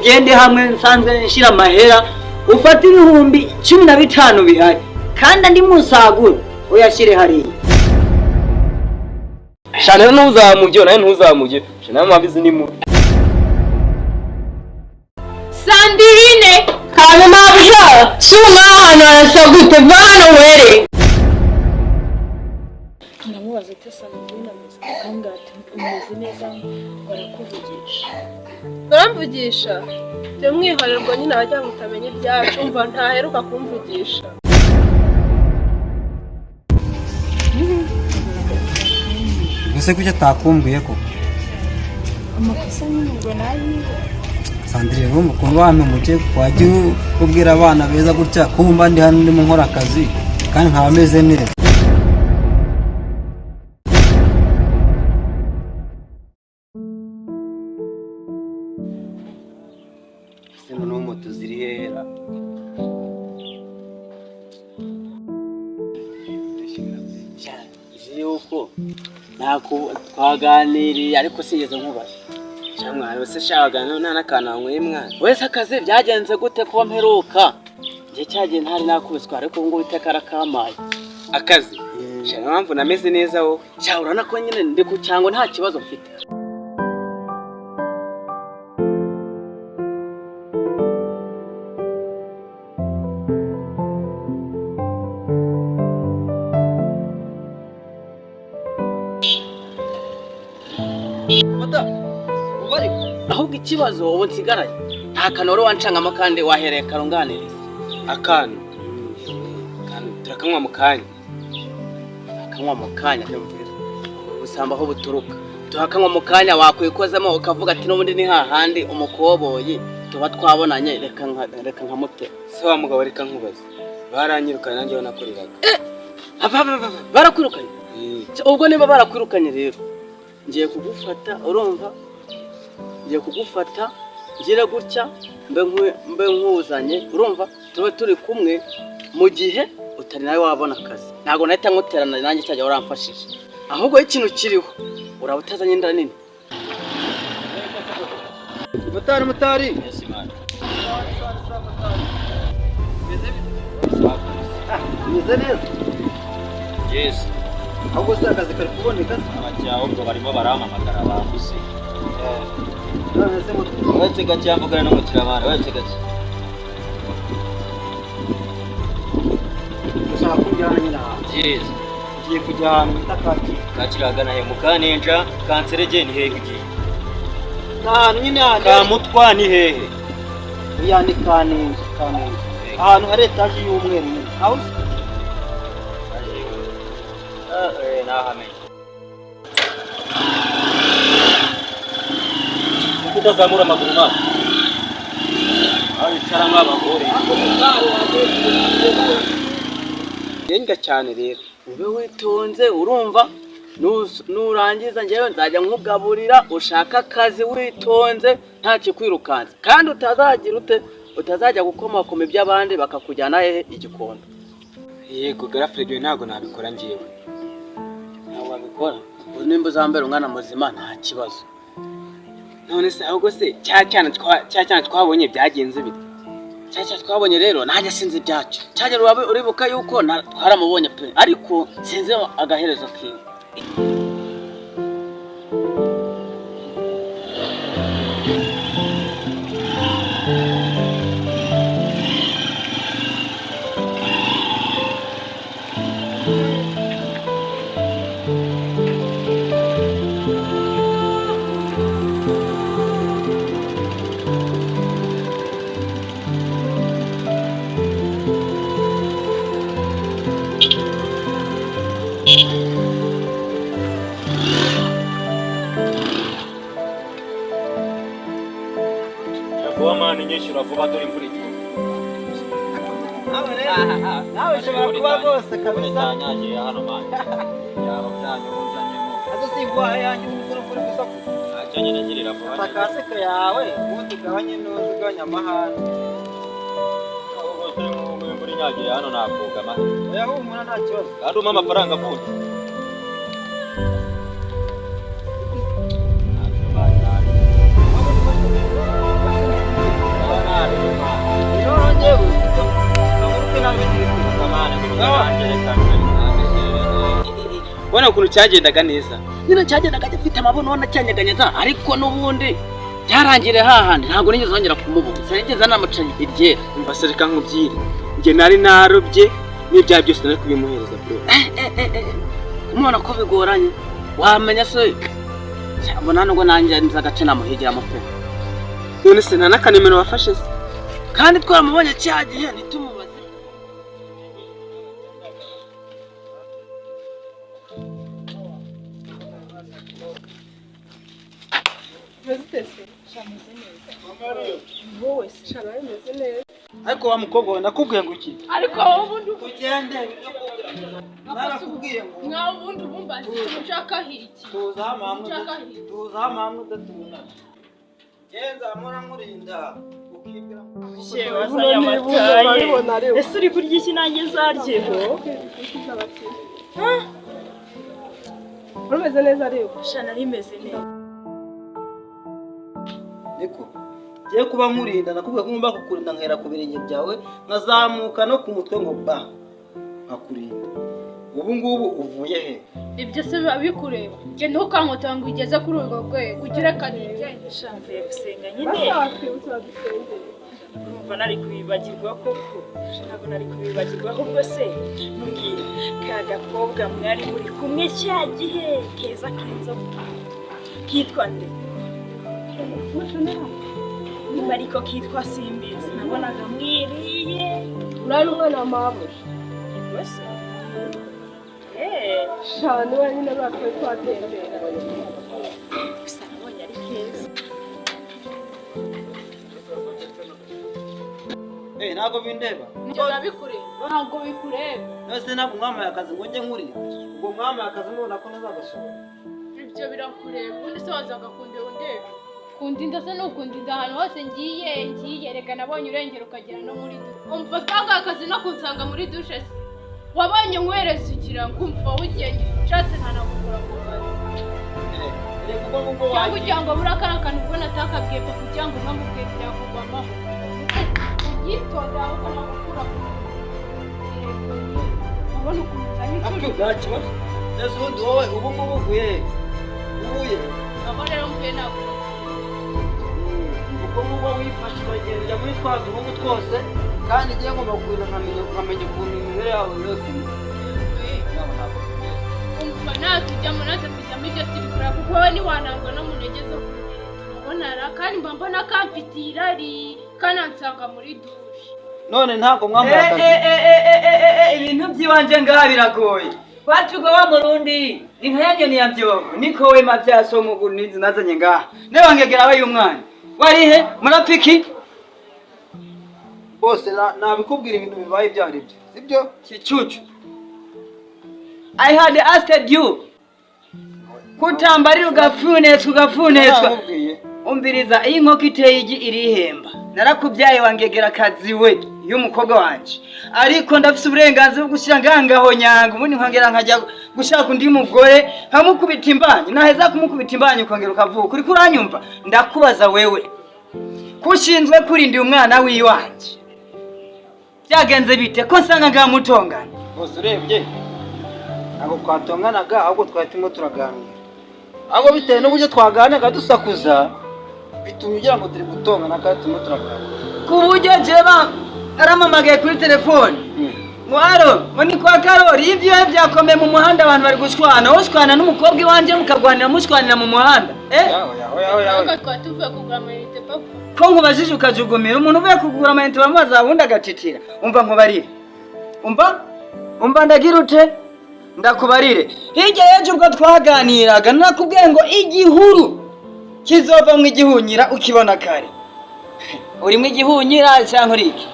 ugende hamwe nsanzwe nshira amahera ufate ibihumbi 15 bihari kandi andi musagura uyashire hariya. Shana ntuzamujye naye ntuzamujye. Shana mabizi ni mu Sandrine Kame mabusha suma hano arasagute bana were. Namubaza ati Sandrine ameze kangate umeze neza barakuvugisha. Baramvugisha byo mwiharerwa nyine abajya mutamenye ibyacu umva ntaheruka kumvugisha. Ese kuki atakumbuye ko Amakosa n'ubwo nari Sandrine rumva ukuntu wamumuke wagiye kubwira abana beza gutya kumba ndi hano ndimo nkora akazi kandi nkaba meze neza. sino no moto ziri hera. Yuko nako twaganiriye ariko sigeze nkubaza cyamwana wese shagana nta nakana mwemwa wese akaze byagenze gute kuba mperuka nje cyagiye ntari nakubiswa ariko ngo bitekara kamaye akazi cyane mpamvu nameze neza wowe cyahura nako nyine ndi ku cyango nta kibazo mfite. Ahubwo ikibazo ubu nsigaranye nta kanoro wancangamo kandi wahereye karunganiriza akantu turakanywa mu kanya akanywa mu kanya ndumvira usamba aho buturuka tuhakanywa mu kanya wakwikozemo ukavuga ati n'ubundi ni hahandi umukoboyi tuba twabonanye reka nkamute se wa mugabo reka nkubaza baranyirukanye nanjye nakoreraga barakwirukanye ubwo niba barakwirukanye rero ngiye kugufata urumva ngiye kugufata ngira gutya mbe nkuzanye urumva tube turi kumwe mu gihe utari nawe wabona akazi ntago nahita nkuterana nanjye cyajya waramfashije ahubwo ikintu kiriho urabutazanye inda nini. Mutari meze neza. Yes Ahubwo se akazi kari kuboneka abajyaho ubwo barimo barahamagara bambuse nase mutu wetse gacyambugana no mukirabana wetse gacy ushaka kujyana nyina. Yes Ngiye kujya ahantu itakaki kaciragana he mukanenja kanserege ni hehe ugiye ahantu nyine kamutwa ni hehe yani kanenje ahantu hari etaje y'umweru aho nahamenye kutazamura amaguru maso abicara nk'abagore yenga cyane rero ube witonze urumva nurangiza njyewe nzajya nkugaburira ushaka akazi witonze nta kikwirukanza kandi utazagira utazajya gukomakoma iby'abandi bakakujyana hehe igikondo. Yego girlfriend ntago nabikora ngiyewe ntabwo wabikora nimba uzambera umwana muzima nta kibazo. None se ahubwo se cyane twabonye byagenze bite cyane twabonye rero nanjye sinzi ibyacu cyane uribuka yuko twaramubonye pe ariko sinzi agaherezo kiwe. Wamani nyeshura vuba dore imvura igiye. nawe ushobora kuba rwose kabisa nyanyagiye hano manje yaba byanyu uzanyemo adusigwa yanyu n'umukuru gusa acanye nagirira vuba takaseka yawe ubundi gabanye n'uziganya amahane ahubwo se mu imvura inyagiye hano nakugama oya humura nta kibazo kandi umpa amafaranga vuba urabona ukuntu cyagendaga neza nyine cyagendaga gifite amabono cyanyeganyeza ariko n'ubundi byarangire hahandi ntabwo nigeze nongera kumubona sinigeze namucanye iryera umva se reka nkubyire njye nari narobye n'ibya byose nari kubimuhereza bro umubona ko bigoranye wamenya se mbona nubwo nanjye nza agace namuhigira amafaranga none se nta n'akanimero wafashe se kandi twaramubonye cya gihe ntitumubaze ariko wa mukobwa we nakubwiye ngo iki ariko wowe ubundi ugende narakubwiye ngo mwa ubundi bumbaza ushaka hiriki tuza hamwe udatuna genza amora nkurinda ukibwira wazanye amataye ese uri kurya iki nanjye zaryeho urumeze neza ariko shana rimeze neza niko giye kuba nkurinda nakubwiye ko ngomba kukurinda nkera ku birenge byawe nkazamuka no ku mutwe ngo ba nkakurinda ubu ngubu uvuye he ibyo se biba bikureba njye ntukankota ngo ugeze kuri urwo rwego ugire kanige shamvuye gusenga nyine urumva nari kubibagirwa koko ntabwo nari kubibagirwa ahubwo se mbwira ka gakobwa mwari muri kumwe cya gihe keza kitwa nde niba ariko kitwa simbizi nabonaga mwiriye urari umwana wa mabuja wese shana we nyine batwe twatembera gusa nabonye ari keza ntabwo bindeba ntabwo bikureba nose ntabwo mwamaye akazi ngo njye nkurira ubwo mwamaye akazi mubona ko ntazagashobora ibyo birakureba ubundi se wazaga kundeba undeba kundinda se n'ukundinda ahantu hose ngiye reka nabonye urengera ukagera no muri dushe umva twaga akazi no kunsanga muri dushe se wabonye nkwereza ikirango umva ugiye nshatse ntanagukura ku kazi cyangwa kugira ngo buriya kariya kantu ubona atakabwiye pe kugira ngo nkamubwiye byakugwamo yitonda ahubwo nagukura ku ubona ukuntu uzanye ati nta kibazo neza ubundi wowe ubu ngubu uvuye abo rero mvuye ntabwo ubwo ngubwo wifashe uragenda muri twa duhugu twose kandi igihe ngomba kuza nkamenya ukuntu imibare yawe yose umva natujyamo ibyo sibikora kuko wowe ntiwanangwa no mu ntege zo kubonara kandi mba mbona kamfitiye irari kanansanga muri dushe none ntabwo mwambaye akazi ibintu by'iwanje ngaha biragoye Watugo wa Burundi inkayange ni yabyogo niko we mavyaso mu ninzi nazanye ngaha nebangegera we y'umwana warihe murapiki bose nabikubwira ibintu bibaye byari byo sibyo kicucu I had asked you kutambarira ugafunetswa umbiriza iyi nkoko iteye igi irihemba narakubyaye wangegera akazi we y'umukobwa wanje ariko ndafise uburenganzira bwo gushyira ngaho nyanga ubundi nkongera nkajya gushaka undi mugore nkamukubita imbanyi naheza kumukubita imbanyi ukongera ukavuka uri kuranyumva ndakubaza wewe kushinzwe kurinda umwana wiwanje byagenze bite ko nsanga ngamutongana bose urebye ntabwo twatonganaga ahubwo twatumwe turaganira ahubwo bitewe n'uburyo twaganiraga dusakuza bitumye ugira ngo turi gutongana kandi turimo turaganira ku buryo jeba aramamagaye kuri telefone mwaro moni kwa Karori ibyo byakomeye mu muhanda abantu bari gushwana woshwana n'umukobwa iwanje mukagwanira mushwanira mu muhanda twatuvuye kugura amayinite papa ko nkubajije ukajugumira umuntu uvuye kugura amayinite bamubaza abundi agatitira umva nkubarire umva ndagira ute ndakubarire hirya yeje ubwo twaganiraga nakubwiye ngo igihuru kizova mu igihunyira ukibona kare urimo igihunyira cyangwa uriki